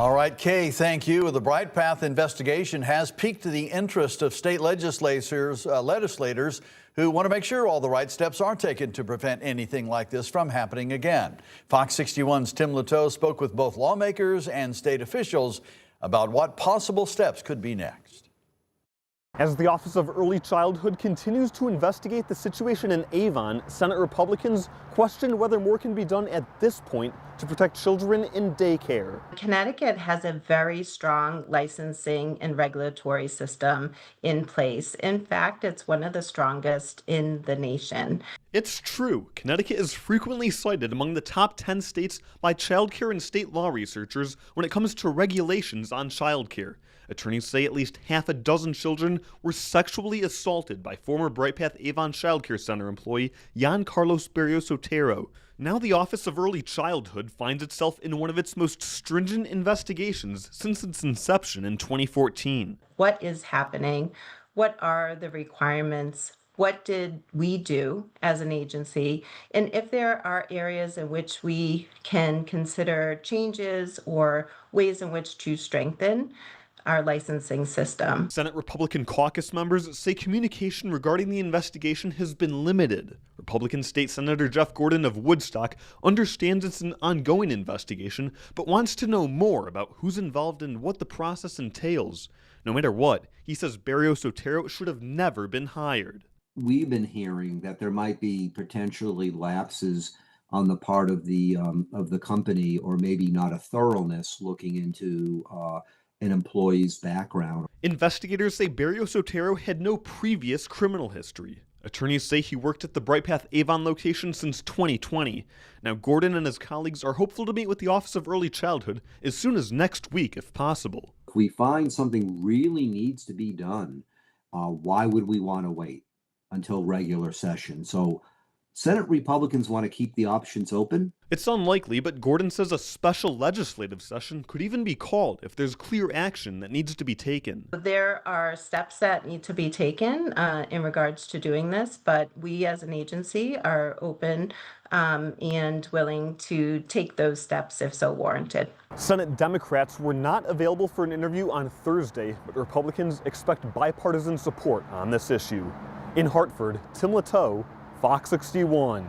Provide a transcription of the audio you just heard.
All right, Kay, thank you. The BrightPath investigation has piqued the interest of state legislators who want to make sure all the right steps are taken to prevent anything like this from happening again. Fox 61's Tim Latow spoke with both lawmakers and state officials about what possible steps could be next. As the Office of Early Childhood continues to investigate the situation in Avon, Senate Republicans question whether more can be done at this point to protect children in daycare. Connecticut has a very strong licensing and regulatory system in place. In fact, it's one of the strongest in the nation. It's true, Connecticut is frequently cited among the top 10 states by childcare and state law researchers when it comes to regulations on childcare. Attorneys say at least half a dozen children were sexually assaulted by former BrightPath Avon Child Care Center employee Jan Carlos Berrios Otero. Now the Office of Early Childhood finds itself in one of its most stringent investigations since its inception in 2014. What is happening? What are the requirements? What did we do as an agency? And if there are areas in which we can consider changes or ways in which to strengthen our licensing system. Senate Republican caucus members say communication regarding the investigation has been limited. Republican State Senator Jeff Gordon of Woodstock understands it's an ongoing investigation, but wants to know more about who's involved and what the process entails. No matter what, he says Berrios Otero should have never been hired. We've been hearing that there might be potentially lapses on the part of the company, or maybe not a thoroughness looking into an employee's background. Investigators say Berrios Otero had no previous criminal history. Attorneys say he worked at the BrightPath Avon location since 2020. Now, Gordon and his colleagues are hopeful to meet with the Office of Early Childhood as soon as next week, if possible. If we find something really needs to be done, why would we want to wait until regular session? So Senate Republicans want to keep the options open. It's unlikely, but Gordon says a special legislative session could even be called if there's clear action that needs to be taken. There are steps that need to be taken in regards to doing this, but we as an agency are open and willing to take those steps if so warranted. Senate Democrats were not available for an interview on Thursday, but Republicans expect bipartisan support on this issue. In Hartford, Tim Latow, Fox 61.